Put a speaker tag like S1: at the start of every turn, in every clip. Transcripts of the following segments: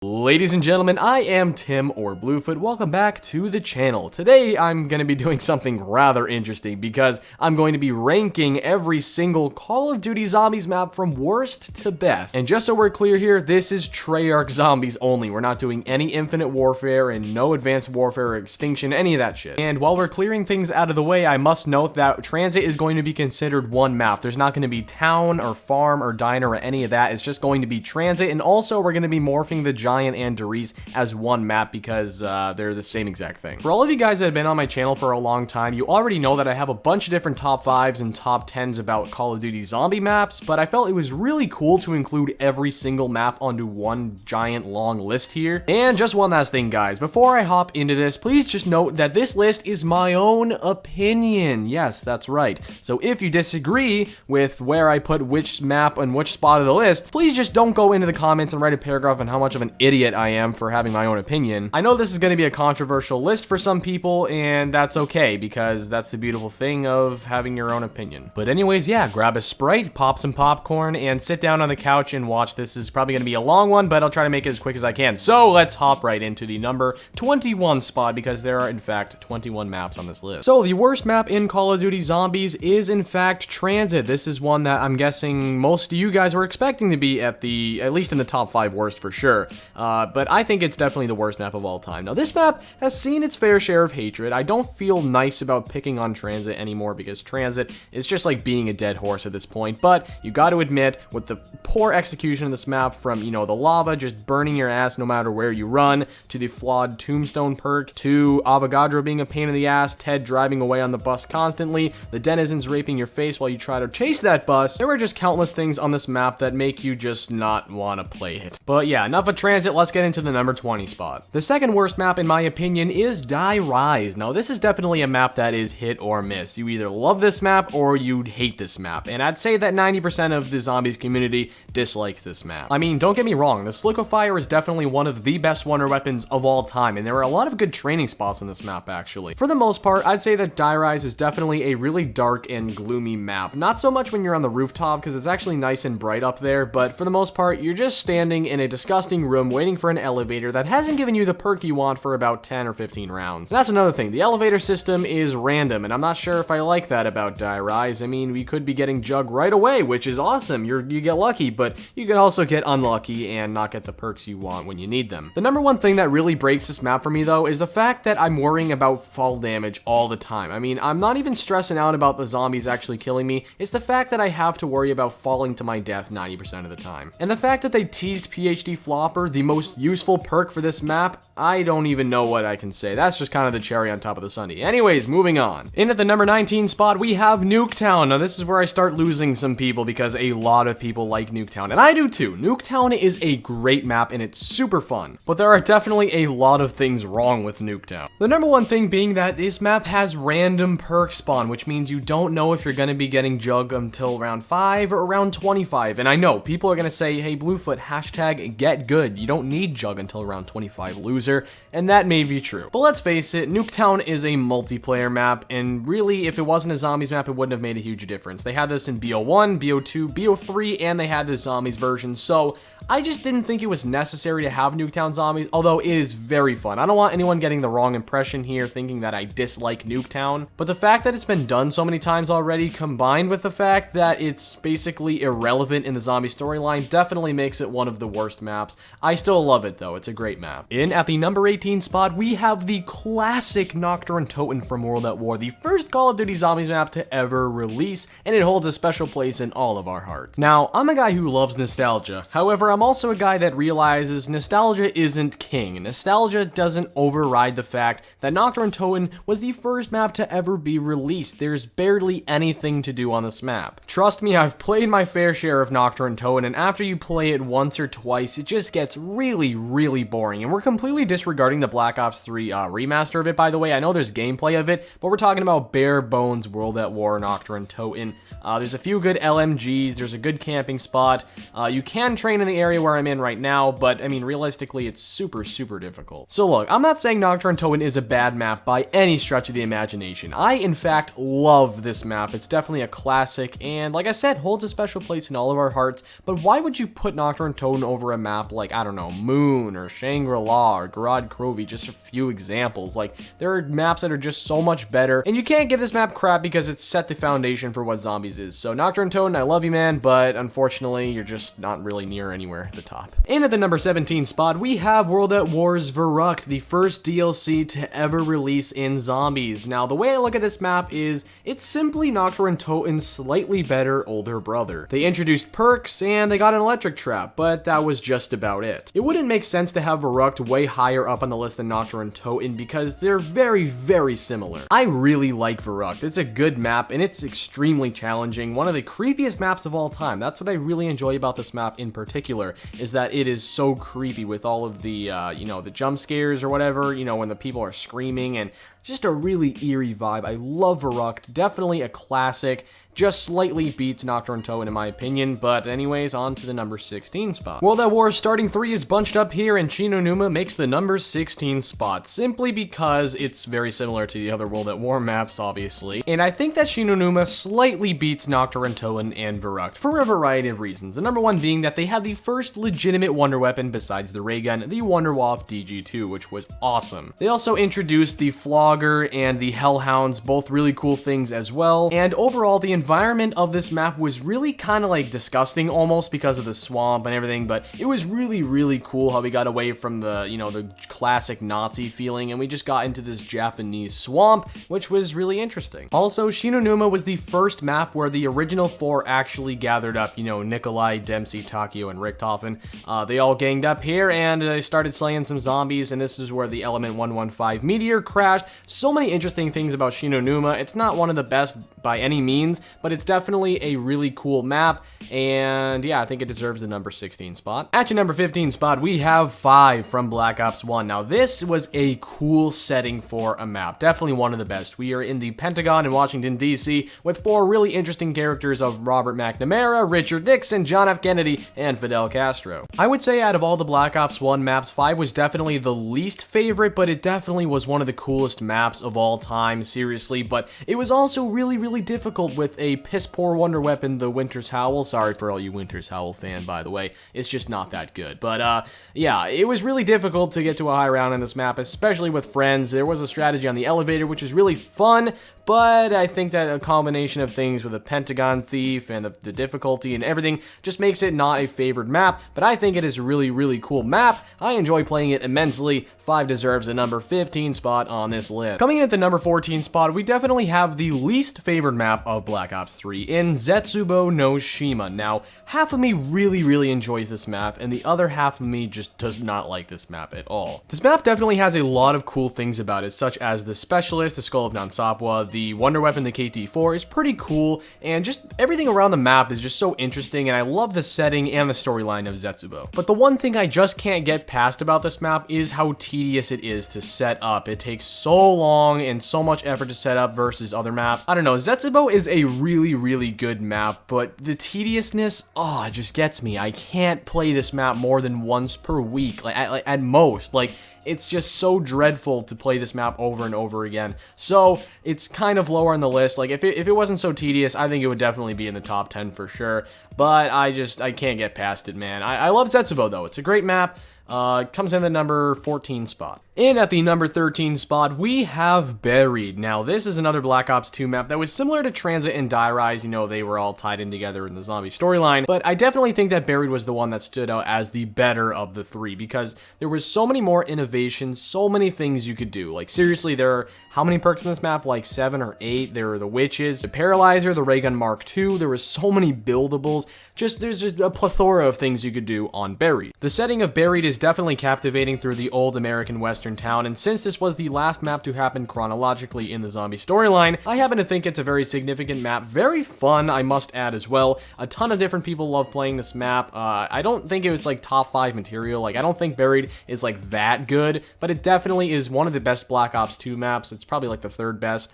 S1: Ladies and gentlemen, I am Tim or Bluefoot. Welcome back to the channel. Today I'm going to be doing something rather interesting because I'm going to be ranking every single Call of Duty Zombies map from worst to best. And just so we're clear here, this is Treyarch Zombies only. We're not doing any Infinite Warfare and no Advanced Warfare or Extinction, any of that shit. And while we're clearing things out of the way, I must note that Tranzit is going to be considered one map. There's not going to be Town or Farm or Diner or any of that. It's just going to be Tranzit, and also we're going to be morphing the Giant and Riese as one map because they're the same exact thing. For all of you guys that have been on my channel for a long time, you already know that I have a bunch of different top 5s and top 10s about Call of Duty zombie maps, but I felt it was really cool to include every single map onto one giant long list here. And just one last thing, guys, before I hop into this, please just note that this list is my own opinion. Yes, that's right. So if you disagree with where I put which map and which spot of the list, please just don't go into the comments and write a paragraph on how much of an idiot I am for having my own opinion. I know this is going to be a controversial list for some people, and that's okay, because that's the beautiful thing of having your own opinion. But anyways, yeah, grab a Sprite, pop some popcorn, and sit down on the couch and watch. This is probably going to be a long one, but I'll try to make it as quick as I can. So let's hop right into the number 21 spot, because there are in fact 21 maps on this list. So the worst map in Call of Duty Zombies is in fact Tranzit. This is one that I'm guessing most of you guys were expecting to be at least in the top 5 worst for sure. But I think it's definitely the worst map of all time. Now, this map has seen its fair share of hatred. I don't feel nice about picking on Tranzit anymore because Tranzit is just like beating a dead horse at this point, but you got to admit, with the poor execution of this map, from, you know, the lava just burning your ass no matter where you run, to the flawed tombstone perk, to Avogadro being a pain in the ass, Ted driving away on the bus constantly, the denizens raping your face while you try to chase that bus, there were just countless things on this map that make you just not want to play it. But yeah, enough of Tranzit, let's get into the number 20 spot. The second worst map in my opinion is Die Rise. Now, this is definitely a map that is hit or miss. You either love this map or you hate this map, and I'd say that 90% of the zombies community dislikes this map. I mean, don't get me wrong, this liquefier is definitely one of the best wonder weapons of all time, and there are a lot of good training spots on this map actually. For the most part, I'd say that Die Rise is definitely a really dark and gloomy map. Not so much when you're on the rooftop, because it's actually nice and bright up there, but for the most part, you're just standing in a disgusting room waiting for an elevator that hasn't given you the perk you want for about 10 or 15 rounds. And that's another thing, the elevator system is random, and I'm not sure if I like that about Die Rise. I mean, we could be getting Jug right away, which is awesome. You get lucky, but you could also get unlucky and not get the perks you want when you need them. The number one thing that really breaks this map for me, though, is the fact that I'm worrying about fall damage all the time. I mean, I'm not even stressing out about the zombies actually killing me. It's the fact that I have to worry about falling to my death 90% of the time. And the fact that they teased PhD Flopper, the most useful perk for this map, I don't even know what I can say. That's just kind of the cherry on top of the sundae. Anyways, moving on. In at the number 19 spot, we have Nuketown. Now, this is where I start losing some people because a lot of people like Nuketown, and I do too. Nuketown is a great map and it's super fun, but there are definitely a lot of things wrong with Nuketown. The number one thing being that this map has random perk spawn, which means you don't know if you're going to be getting Jug until round 5 or around 25. And I know people are going to say, hey, Bluefoot, hashtag get good. You don't need Jug until around 25, loser, and that may be true. But let's face it, Nuketown is a multiplayer map, and really, if it wasn't a zombies map, it wouldn't have made a huge difference. They had this in BO1, BO2, BO3, and they had the zombies version, so I just didn't think it was necessary to have Nuketown zombies, although it is very fun. I don't want anyone getting the wrong impression here, thinking that I dislike Nuketown, but the fact that it's been done so many times already, combined with the fact that it's basically irrelevant in the zombie storyline, definitely makes it one of the worst maps. I still love it though, it's a great map. In at the number 18 spot, we have the classic Nacht der Untoten from World at War, the first Call of Duty Zombies map to ever release, and it holds a special place in all of our hearts. Now, I'm a guy who loves nostalgia. However, I'm also a guy that realizes nostalgia isn't king. Nostalgia doesn't override the fact that Nacht der Untoten was the first map to ever be released. There's barely anything to do on this map. Trust me, I've played my fair share of Nacht der Untoten, and after you play it once or twice, it just gets really, really boring. And we're completely disregarding the Black Ops 3 remaster of it, by the way. I know there's gameplay of it, but we're talking about bare bones World at War Nacht der Untoten. There's a few good LMGs, there's a good camping spot. You can train in the area where I'm in right now, but I mean, realistically, it's super, super difficult. So look, I'm not saying Nacht der Untoten is a bad map by any stretch of the imagination. I, in fact, love this map. It's definitely a classic, and like I said, holds a special place in all of our hearts, but why would you put Nacht der Untoten over a map like, I don't know, know, Moon or Shangri-La or Gorod Krovi, just a few examples. Like, there are maps that are just so much better, and you can't give this map crap because it's set the foundation for what zombies is. So Nacht der Untoten, I love you, man, but unfortunately, you're just not really near anywhere at the top. And at the number 17 spot, we have World at War's Verrückt, the first DLC to ever release in zombies. Now, the way I look at this map is, it's simply Nacht der Untoten's slightly better older brother. They introduced perks, and they got an electric trap, but that was just about it. It wouldn't make sense to have Verrückt way higher up on the list than Nacht der Untoten because they're very, very similar. I really like Verrückt. It's a good map, and it's extremely challenging. One of the creepiest maps of all time. That's what I really enjoy about this map in particular, is that it is so creepy with all of the, you know, the jump scares or whatever, you know, when the people are screaming, and just a really eerie vibe. I love Verrückt. Definitely a classic. Just slightly beats Nacht der Untoten in my opinion, but anyways, on to the number 16 spot. World at War starting 3 is bunched up here, and Shi No Numa makes the number 16 spot, simply because it's very similar to the other World at War maps, obviously. And I think that Shi No Numa slightly beats Nacht der Untoten and Verrückt for a variety of reasons. The number one being that they have the first legitimate wonder weapon besides the ray gun, the Wonder WAW-BO3, which was awesome. They also introduced the Flogger and the Hellhounds, both really cool things as well, and overall the environment of this map was really kind of like disgusting almost because of the swamp and everything, but it was really, really cool how we got away from the, you know, the classic Nazi feeling, and we just got into this Japanese swamp, which was really interesting. Also, Shi No Numa was the first map where the original 4 actually gathered up, you know, Nikolai, Dempsey, Takio, and Richtofen. They all ganged up here, and they started slaying some zombies, and this is where the Element 115 meteor crashed. So many interesting things about Shi No Numa. It's not one of the best by any means, but it's definitely a really cool map, and yeah, I think it deserves the number 16 spot. At your number 15 spot, we have 5 from Black Ops 1. Now, this was a cool setting for a map. Definitely one of the best. We are in the Pentagon in Washington, D.C., with 4 really interesting characters of Robert McNamara, Richard Nixon, John F. Kennedy, and Fidel Castro. I would say out of all the Black Ops 1 maps, 5 was definitely the least favorite, but it definitely was one of the coolest maps of all time, seriously, but it was also really, really difficult with a piss-poor wonder weapon, the Winter's Howl. Sorry for all you Winter's Howl fan, by the way. It's just not that good. But, yeah, it was really difficult to get to a high round in this map, especially with friends. There was a strategy on the elevator, which is really fun, but I think that a combination of things with the Pentagon Thief and the difficulty and everything just makes it not a favored map, but I think it is a really, really cool map. I enjoy playing it immensely. 5 deserves the number 15 spot on this list. Coming in at the number 14 spot, we definitely have the least favored map of Black Ops 3 in Zetsubou No Shima. Now, half of me really, really enjoys this map, and the other half of me just does not like this map at all. This map definitely has a lot of cool things about it, such as the Specialist, the Skull of Nansapwa, the Wonder Weapon, the KT-4 is pretty cool, and just everything around the map is just so interesting, and I love the setting and the storyline of Zetsubou. But the one thing I just can't get past about this map is how tedious it is to set up. It takes so long and so much effort to set up versus other maps. I don't know, Zetsubou is a really, really good map, but the tediousness, oh, it just gets me. I can't play this map more than once per week, like at most. Like, it's just so dreadful to play this map over and over again. So it's kind of lower on the list. Like, if it wasn't so tedious, I think it would definitely be in the top 10 for sure. But I can't get past it, man. I love Zetsubou though. It's a great map. Comes in the number 14 spot. In at the number 13 spot, we have Buried. Now, this is another Black Ops 2 map that was similar to Tranzit and Die Rise. You know, they were all tied in together in the zombie storyline, but I definitely think that Buried was the one that stood out as the better of the 3 because there was so many more innovations, so many things you could do. Like, seriously, there are how many perks in this map? Like 7 or 8. There are the Witches, the Paralyzer, the Ray Gun Mark II. There was so many buildables. There's a plethora of things you could do on Buried. The setting of Buried is definitely captivating through the old American Western town, and since this was the last map to happen chronologically in the zombie storyline, I happen to think it's a very significant map. Very fun, I must add as well. A ton of different people love playing this map. I don't think it was like top 5 material. Like, I don't think Buried is like that good, but it definitely is one of the best Black Ops 2 maps. It's probably like the 3rd best.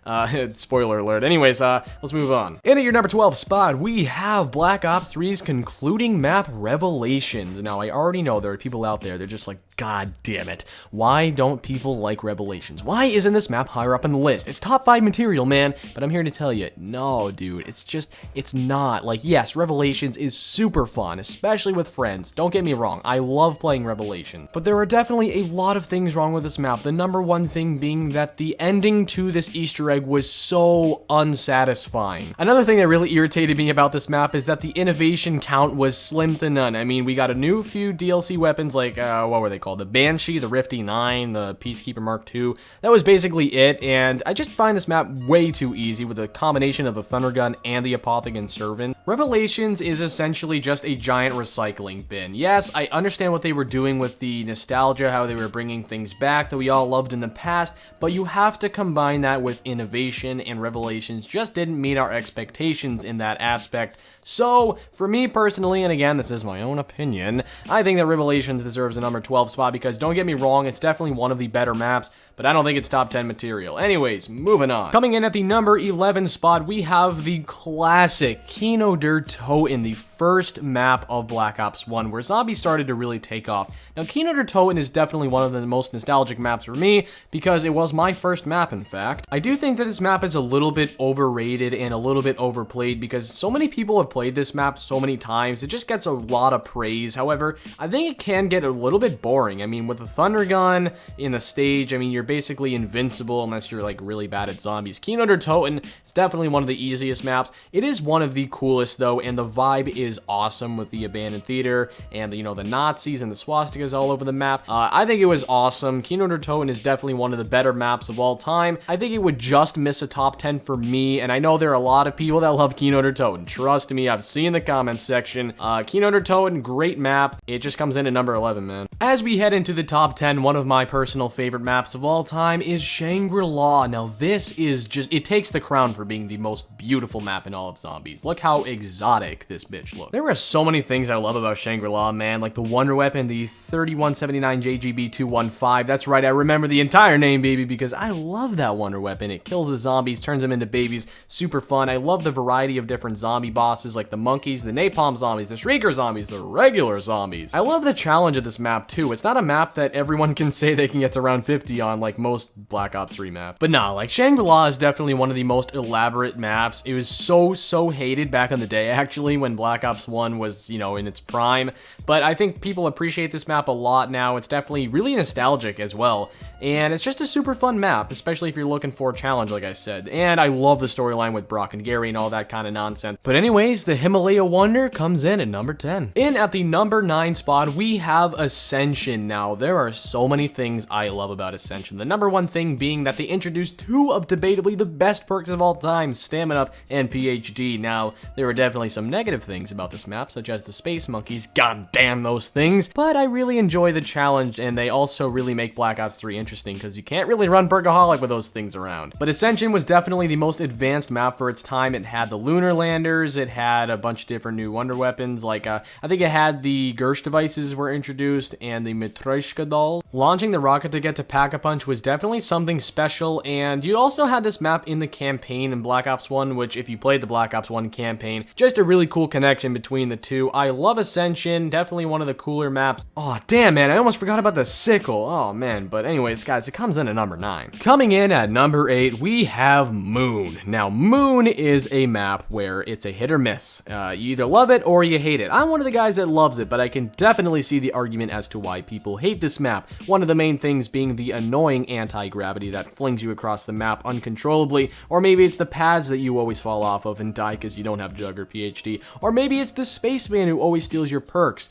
S1: Spoiler alert. Anyways, let's move on. In at your number 12 spot, we have Black Ops 3's concluding map, Revelations. Now, I already know there are people out there there. They're just like, God damn it. Why don't people like Revelations? Why isn't this map higher up on the list? It's top 5 material, man. But I'm here to tell you, no, dude. It's not. Like, yes, Revelations is super fun, especially with friends. Don't get me wrong. I love playing Revelations. But there are definitely a lot of things wrong with this map. The number one thing being that the ending to this Easter egg was so unsatisfying. Another thing that really irritated me about this map is that the innovation count was slim to none. I mean, we got a new few DLC weapons like, what were they called? The Banshee, the Rifty 9, the Peacekeeper Mark II. That was basically it, and I just find this map way too easy with a combination of the Thunder Gun and the Apothicon Servant. Revelations is essentially just a giant recycling bin. Yes, I understand what they were doing with the nostalgia, how they were bringing things back that we all loved in the past, but you have to combine that with innovation, and Revelations just didn't meet our expectations in that aspect. So, for me personally, and again, this is my own opinion, I think that Revelations deserves a number 12 spot because, don't get me wrong, it's definitely one of the better maps, but I don't think it's top 10 material. Anyways, moving on. Coming in at the number 11 spot, we have the classic Kino der Toten, the first map of Black Ops 1, where zombies started to really take off. Now, Kino der Toten is definitely one of the most nostalgic maps for me, because it was my first map, in fact. I do think that this map is a little bit overrated and a little bit overplayed, because so many people have played this map so many times, it just gets a lot of praise. However, I think it can get a little bit boring. I mean, with the Thunder Gun in the stage, I mean, you're basically invincible unless you're like really bad at zombies. Kino der Toten is definitely one of the easiest maps. It is one of the coolest though, and the vibe is awesome with the abandoned theater and the, the Nazis and the swastikas all over the map. I think it was awesome. Kino der Toten is definitely one of the better maps of all time. I think it would just miss a top 10 for me, and I know there are a lot of people that love Kino der Toten. Trust me, I've seen the comments section. Kino der Toten, great map. It just comes in at number 11, man. As we head into the top 10, one of my personal favorite maps of all time is Shangri-La. Now, this is just, it takes the crown for being the most beautiful map in all of zombies. Look how exotic this bitch looks. There are so many things I love about Shangri-La, man, like the wonder weapon, the 3179 JGB215. That's right, I remember the entire name, baby, because I love that wonder weapon. It kills the zombies, turns them into babies. Super fun. I love the variety of different zombie bosses, like the monkeys, the napalm zombies, the shrieker zombies, the regular zombies. I love the challenge of this map, too. It's not a map that everyone can say they can get to round 50 on, like most Black Ops 3 maps. But nah, like, Shangri-La is definitely one of the most elaborate maps. It was so hated back in the day, actually, when Black Ops 1 was, in its prime. But I think people appreciate this map a lot now. It's definitely really nostalgic as well. And it's just a super fun map, especially if you're looking for a challenge, like I said. And I love the storyline with Brock and Gary and all that kind of nonsense. But anyways, the Himalaya Wonder comes in at number 10. In at the number 9 spot, we have Ascension. Now, there are so many things I love about Ascension. The number one thing being that they introduced two of debatably the best perks of all time, Stamina Up and PhD. Now, there are definitely some negative things about this map, such as the Space Monkeys. God damn those things. But I really enjoy the challenge, and they also really make Black Ops 3 interesting, because you can't really run Perkaholic with those things around. But Ascension was definitely the most advanced map for its time. It had the lunar landers, it had a bunch of different new wonder weapons, like I think it had the Gersh devices were introduced, and the Matryoshka doll. Launching the rocket to get to Pack-a-Punch was definitely something special, and you also had this map in the campaign in Black Ops 1, which if you played the Black Ops 1 campaign, just a really cool connection between the two. I love Ascension, definitely one of the cooler maps. Oh, damn, man, I almost forgot about the sickle. Oh, man, but anyways, guys, it comes in at number 9. Coming in at number 8, we have Moon. Now, Moon is a map where it's a hit or miss. You either love it or you hate it. I'm one of the guys that loves it, but I can definitely see the argument as to why people hate this map. One of the main things being the annoying anti-gravity that flings you across the map uncontrollably, or maybe it's the pads that you always fall off of and die because you don't have Jug or PhD, or maybe it's the spaceman who always steals your perks.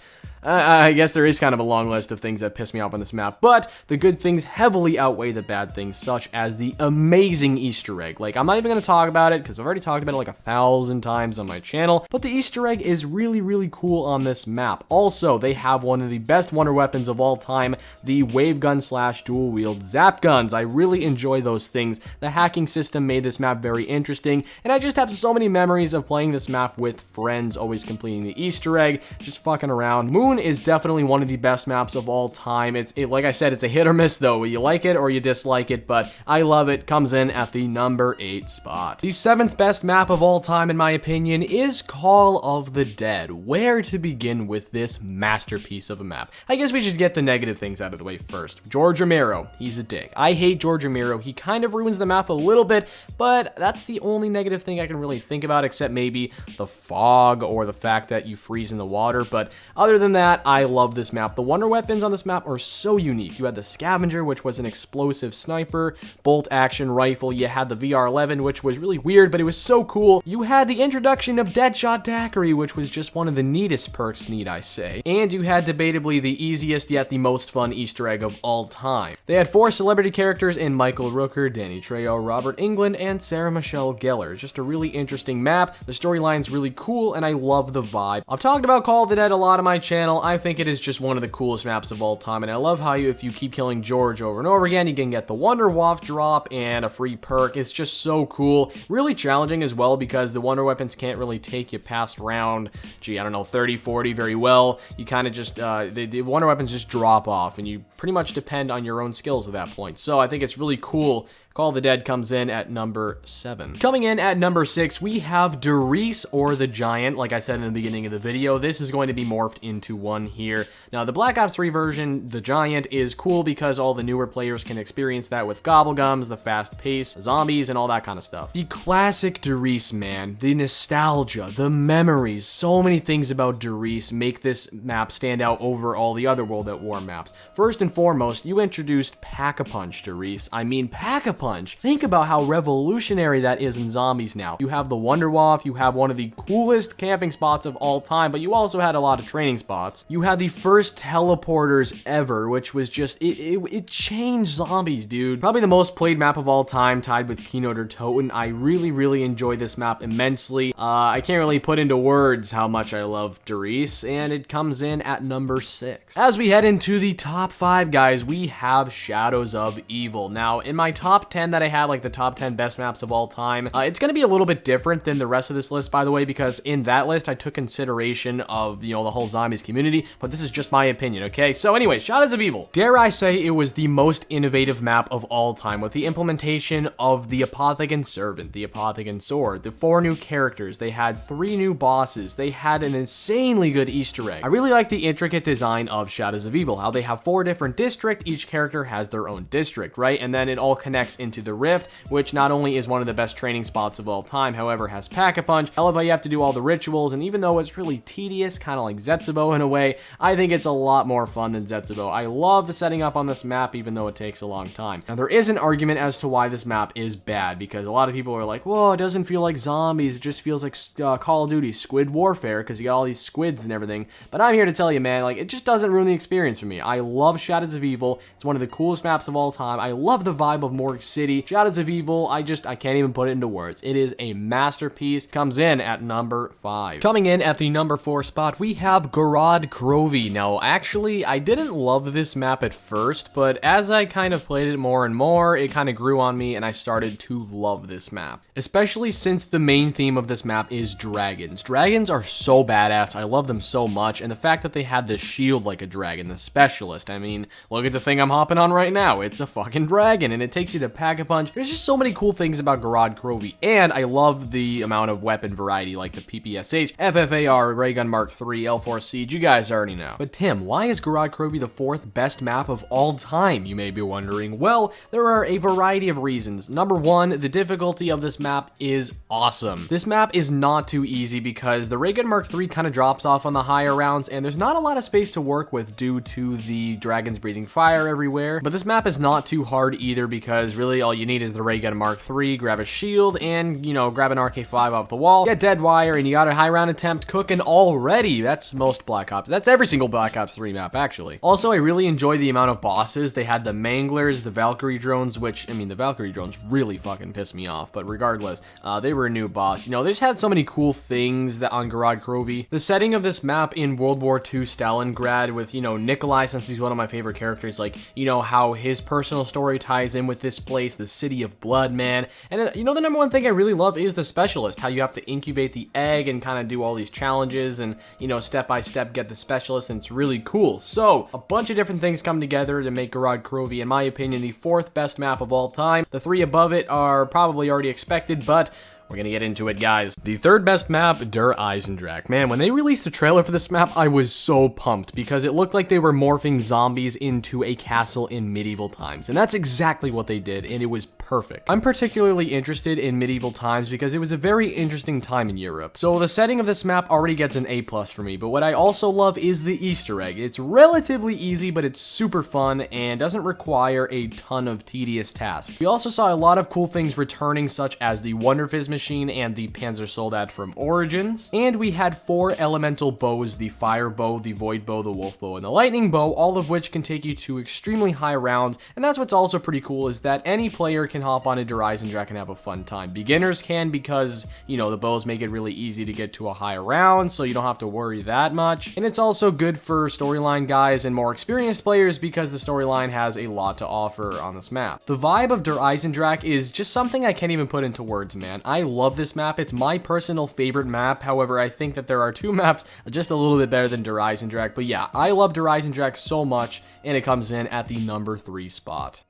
S1: I guess there is kind of a long list of things that piss me off on this map, but the good things heavily outweigh the bad things, such as the amazing Easter egg. Like, I'm not even going to talk about it, because I've already talked about it like 1,000 times on my channel, but the Easter egg is really cool on this map. Also, they have one of the best wonder weapons of all time, the wave gun / dual wield zap guns. I really enjoy those things. The hacking system made this map very interesting, and I just have so many memories of playing this map with friends, always completing the Easter egg, just fucking around. Moon Nuketown is definitely one of the best maps of all time. Like I said, it's a hit or miss though. Like I said, it's a hit or miss though. You like it or you dislike it, but I love it. Comes in at the number 8 spot. The 7th best map of all time, in my opinion, is Call of the Dead. Where to begin with this masterpiece of a map? I guess we should get the negative things out of the way first. George Romero, he's a dick. I hate George Romero. He kind of ruins the map a little bit, but that's the only negative thing I can really think about, except maybe the fog or the fact that you freeze in the water. But other than that, I love this map. The wonder weapons on this map are so unique. You had the Scavenger, which was an explosive sniper, bolt action rifle. You had the VR-11, which was really weird, but it was so cool. You had the introduction of Deadshot Daiquiri, which was just one of the neatest perks, need I say. And you had debatably the easiest yet the most fun Easter egg of all time. They had 4 celebrity characters in Michael Rooker, Danny Trejo, Robert Englund, and Sarah Michelle Gellar. Just a really interesting map. The storyline's really cool, and I love the vibe. I've talked about Call of the Dead a lot on my channel. I think it is just one of the coolest maps of all time, and I love how if you keep killing George over and over again, you can get the Wonder Waff drop and a free perk. It's just so cool. Really challenging as well, because the wonder weapons can't really take you past round, I don't know, 30, 40 very well. You kind of just, the wonder weapons just drop off, and you pretty much depend on your own skills at that point. So I think it's really cool. Call of the Dead comes in at number 7. Coming in at number 6, we have Derice, or the Giant. Like I said in the beginning of the video, this is going to be morphed into one here. Now, the Black Ops 3 version, the Giant, is cool because all the newer players can experience that with gobblegums, the fast pace, zombies, and all that kind of stuff. The classic Derice, man, the nostalgia, the memories, so many things about Derice make this map stand out over all the other World at War maps. First and foremost, you introduced Pack-a-Punch, Derice. I mean, Pack-a-Punch. Think about how revolutionary that is in zombies now. You have the Wonder Waff, you have one of the coolest camping spots of all time, but you also had a lot of training spots. You had the first teleporters ever, which was just, it changed zombies, dude. Probably the most played map of all time, tied with Kino der Toten. I really enjoyed this map immensely. I can't really put into words how much I love Derice, and it comes in at number 6. As we head into the top 5, guys, we have Shadows of Evil. Now, in my top 10 that I had, like the top 10 best maps of all time, it's going to be a little bit different than the rest of this list, by the way, because in that list, I took consideration of, the whole zombies community, but this is just my opinion, okay? So anyway, Shadows of Evil. Dare I say it was the most innovative map of all time, with the implementation of the Apothecon Servant, the Apothecon Sword, the 4 new characters. They had 3 new bosses. They had an insanely good Easter egg. I really like the intricate design of Shadows of Evil, how they have 4 different districts. Each character has their own district, right? And then it all connects into the Rift, which not only is one of the best training spots of all time, however, has Pack-a-Punch. I love how you have to do all the rituals, and even though it's really tedious, kind of like Zetsubou in a way, I think it's a lot more fun than Zetsubou. I love setting up on this map, even though it takes a long time. Now, there is an argument as to why this map is bad, because a lot of people are like, whoa, it doesn't feel like zombies, it just feels like Call of Duty Squid Warfare, because you got all these squids and everything. But I'm here to tell you, man, like, it just doesn't ruin the experience for me. I love Shadows of Evil. It's one of the coolest maps of all time. I love the vibe of Morgue City. Shadows of Evil, I can't even put it into words. It is a masterpiece. Comes in at number 5. Coming in at the number 4 spot, we have Gorod Krovi. Now, actually, I didn't love this map at first, but as I kind of played it more and more, it kind of grew on me, and I started to love this map. Especially since the main theme of this map is dragons. Dragons are so badass. I love them so much, and the fact that they had this shield like a dragon, the specialist. I mean, look at the thing I'm hopping on right now. It's a fucking dragon, and it takes you to Pack-a-Punch. There's just so many cool things about Gorod Krovi, and I love the amount of weapon variety, like the PPSH, FFAR, Ray Gun Mark III, L4 Siege. You guys already know. But Tim, why is Gorod Krovi the 4th best map of all time, you may be wondering? Well, there are a variety of reasons. Number 1, the difficulty of this map is awesome. This map is not too easy because the Ray Gun Mark III kind of drops off on the higher rounds, and there's not a lot of space to work with due to the dragons breathing fire everywhere. But this map is not too hard either, because really all you need is the Ray Gun Mark III, grab a shield, and, grab an RK5 off the wall, get dead wire, and you got a high round attempt cooking already. That's most Black Ops. That's every single Black Ops 3 map, actually. Also, I really enjoy the amount of bosses. They had the Manglers, the Valkyrie drones, which, I mean, the Valkyrie drones really fucking pissed me off, but regardless, they were a new boss. They just had so many cool things that on Gorod Krovi. The setting of this map in World War II Stalingrad with, Nikolai, since he's one of my favorite characters, like, how his personal story ties in with this place, the City of Blood, man. And, the number one thing I really love is the specialist, how you have to incubate the egg and kind of do all these challenges and, step-by-step get the specialist, and it's really cool. So, a bunch of different things come together to make Gorod Krovi, in my opinion, the 4th best map of all time. The 3 above it are probably already expected, but we're gonna get into it, guys. The 3rd best map, Der Eisendrache. Man, when they released the trailer for this map, I was so pumped because it looked like they were morphing zombies into a castle in medieval times. And that's exactly what they did, and it was perfect. I'm particularly interested in medieval times because it was a very interesting time in Europe. So the setting of this map already gets an A+ for me, but what I also love is the Easter egg. It's relatively easy, but it's super fun and doesn't require a ton of tedious tasks. We also saw a lot of cool things returning, such as the Wonderfizz machine and the Panzer Soldat from Origins. And we had 4 elemental bows: the Fire Bow, the Void Bow, the Wolf Bow, and the Lightning Bow, all of which can take you to extremely high rounds. And that's what's also pretty cool, is that any player can hop on a Der Eisendrache and have a fun time. Beginners can because, you know, the bows make it really easy to get to a higher round, so you don't have to worry that much. And it's also good for storyline guys and more experienced players because the storyline has a lot to offer on this map. The vibe of Der Eisendrache is just something I can't even put into words, man. I love this map. It's my personal favorite map. However, I think that there are 2 maps just a little bit better than Der Eisendrache. But yeah, I love Der Eisendrache so much, and it comes in at the number 3 spot.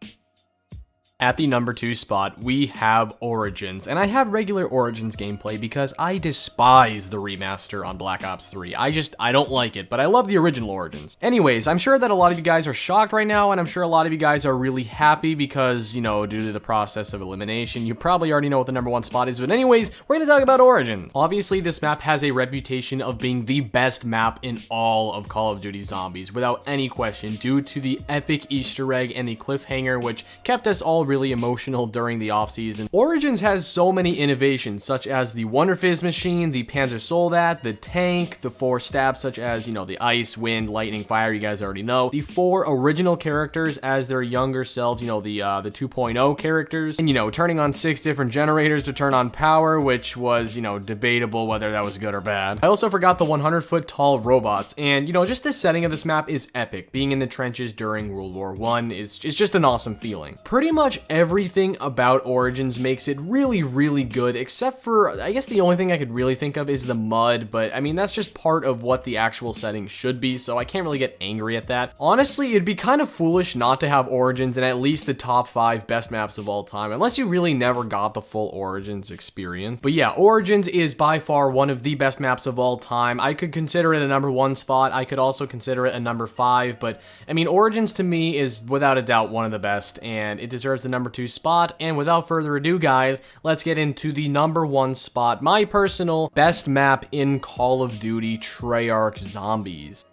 S1: At the number 2 spot, we have Origins, and I have regular Origins gameplay because I despise the remaster on Black Ops 3. I don't like it, but I love the original Origins. Anyways, I'm sure that a lot of you guys are shocked right now, and I'm sure a lot of you guys are really happy because, you know, due to the process of elimination, you probably already know what the number 1 spot is, but anyways, we're gonna talk about Origins. Obviously, this map has a reputation of being the best map in all of Call of Duty Zombies, without any question, due to the epic Easter egg and the cliffhanger, which kept us all really emotional during the off-season. Origins has so many innovations, such as the Wonderfizz machine, the Panzer Soldat, the tank, the 4 stabs such as, you know, the ice, wind, lightning, fire, you guys already know, the 4 original characters as their younger selves, you know, the 2.0 characters, and, you know, turning on 6 different generators to turn on power, which was, you know, debatable whether that was good or bad. I also forgot the 100-foot tall robots, and, you know, just the setting of this map is epic. Being in the trenches during World War I is just an awesome feeling. Pretty much everything about Origins makes it really, really good, except for, I guess the only thing I could really think of is the mud, but I mean, that's just part of what the actual setting should be, so I can't really get angry at that. Honestly, it'd be kind of foolish not to have Origins in at least the top 5 best maps of all time, unless you really never got the full Origins experience. But yeah, Origins is by far one of the best maps of all time. I could consider it a number 1 spot. I could also consider it a number 5, but I mean, Origins to me is without a doubt one of the best, and it deserves the number 2 spot. And without further ado, guys, let's get into the number 1 spot, my personal best map in Call of Duty Treyarch Zombies.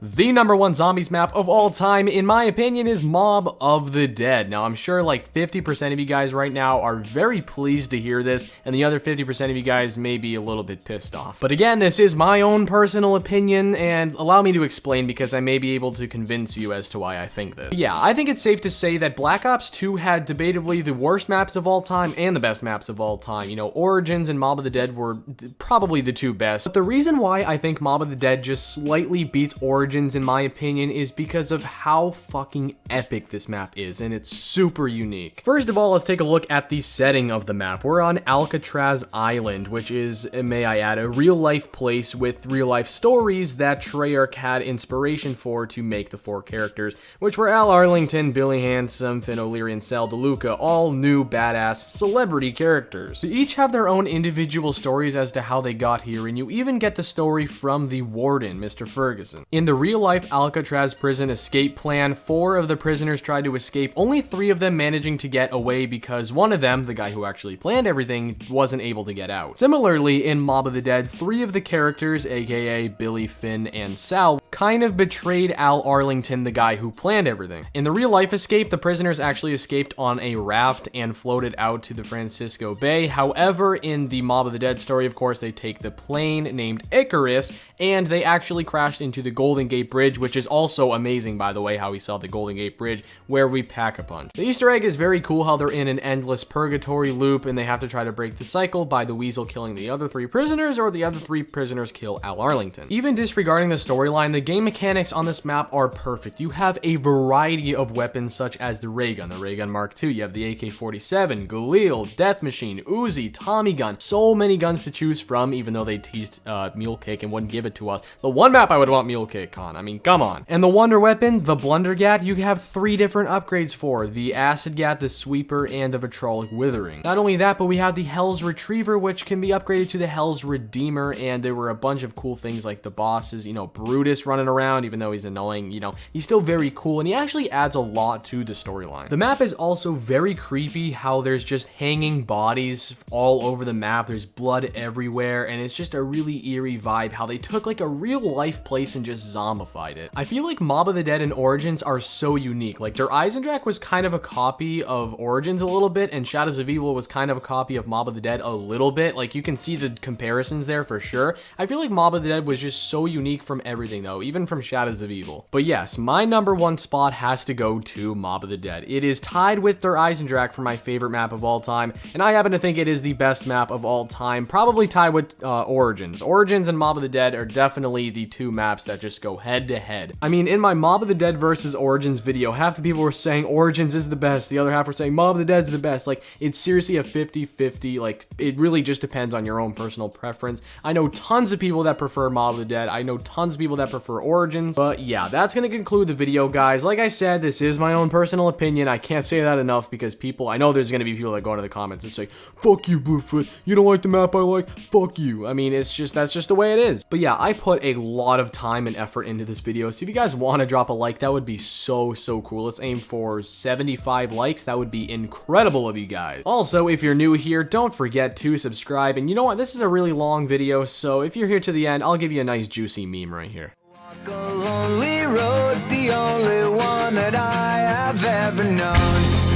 S1: The number 1 zombies map of all time, in my opinion, is Mob of the Dead. Now, I'm sure like 50% of you guys right now are very pleased to hear this, and the other 50% of you guys may be a little bit pissed off. But again, this is my own personal opinion, and allow me to explain because I may be able to convince you as to why I think this. Yeah, I think it's safe to say that Black Ops 2 had debatably the worst maps of all time and the best maps of all time. You know, Origins and Mob of the Dead were probably the 2 best. But the reason why I think Mob of the Dead just slightly beats Origins, in my opinion, is because of how fucking epic this map is, and it's super unique. First of all, let's take a look at the setting of the map. We're on Alcatraz Island, which is, may I add, a real-life place with real-life stories that Treyarch had inspiration for to make the 4 characters, which were Al Arlington, Billy Handsome, Finn O'Leary, and Sal DeLuca, all new badass celebrity characters. They each have their own individual stories as to how they got here, and you even get the story from the warden, Mr. Ferguson. In the real-life Alcatraz prison escape plan, 4 of the prisoners tried to escape, only 3 of them managing to get away because one of them, the guy who actually planned everything, wasn't able to get out. Similarly, in Mob of the Dead, 3 of the characters, aka Billy, Finn, and Sal, kind of betrayed Al Arlington, the guy who planned everything. In the real-life escape, the prisoners actually escaped on a raft and floated out to the Francisco Bay. However, in the Mob of the Dead story, of course, they take the plane named Icarus, and they actually crashed into the Golden Gate Bridge, which is also amazing, by the way, how we saw the Golden Gate Bridge, where we pack-a-punch. The Easter egg is very cool, how they're in an endless purgatory loop, and they have to try to break the cycle by the Weasel killing the other 3 prisoners, or the other 3 prisoners kill Al Arlington. Even disregarding the storyline, the the game mechanics on this map are perfect. You have a variety of weapons such as the ray gun Mark II, you have the AK-47, Galil, Death Machine, Uzi, Tommy gun, so many guns to choose from, even though they teased Mule Kick and wouldn't give it to us. The one map I would want Mule Kick on, I mean, come on. And the wonder weapon, the Blundergat, you have 3 different upgrades for, the Acid Gat, the Sweeper, and the Vitrolic Withering. Not only that, but we have the Hell's Retriever, which can be upgraded to the Hell's Redeemer, and there were a bunch of cool things like the bosses, you know, Brutus running around, even though he's annoying, you know, he's still very cool, and he actually adds a lot to the storyline. The map is also very creepy, how there's just hanging bodies all over the map, there's blood everywhere, and it's just a really eerie vibe, how they took like a real life place and just zombified it. I feel like Mob of the Dead and Origins are so unique. Like, their Eisendrache was kind of a copy of Origins a little bit, and Shadows of Evil was kind of a copy of Mob of the Dead a little bit. Like, you can see the comparisons there for sure. I feel like Mob of the Dead was just so unique from everything though, even from Shadows of Evil. But yes, my number 1 spot has to go to Mob of the Dead. It is tied with their Eisendrache for my favorite map of all time, and I happen to think it is the best map of all time, probably tied with Origins. Origins and Mob of the Dead are definitely the 2 maps that just go head to head. I mean, in my Mob of the Dead versus Origins video, half the people were saying Origins is the best, the other half were saying Mob of the Dead's the best. Like, it's seriously a 50-50, like, it really just depends on your own personal preference. I know tons of people that prefer Mob of the Dead, I know tons of people that prefer Origins, but yeah, that's gonna conclude the video, guys. Like I said, this is my own personal opinion. I can't say that enough because people, I know there's gonna be people that go into the comments and say, fuck you, Bluefoot, you don't like the map I like, fuck you. I mean, it's just, that's just the way it is. But yeah, I put a lot of time and effort into this video, so if you guys want to drop a like, that would be so cool. Let's aim for 75 likes. That would be incredible of you guys. Also, if you're new here, don't forget to subscribe. And you know what, this is a really long video, so if you're here to the end, I'll give you a nice juicy meme right here.
S2: Walk a lonely road, the only one that I have ever known.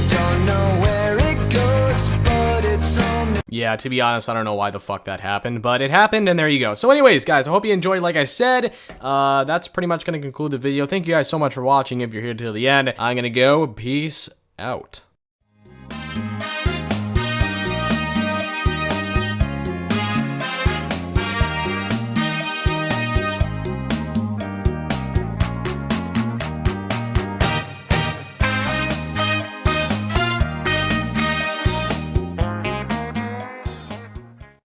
S2: Don't know where it goes, but it's only...
S1: Yeah, to be honest, I don't know why the fuck that happened, but it happened, and there you go. So anyways, guys, I hope you enjoyed. Like I said, that's pretty much going to conclude the video. Thank you guys so much for watching. If you're here till the end, I'm going to go. Peace out.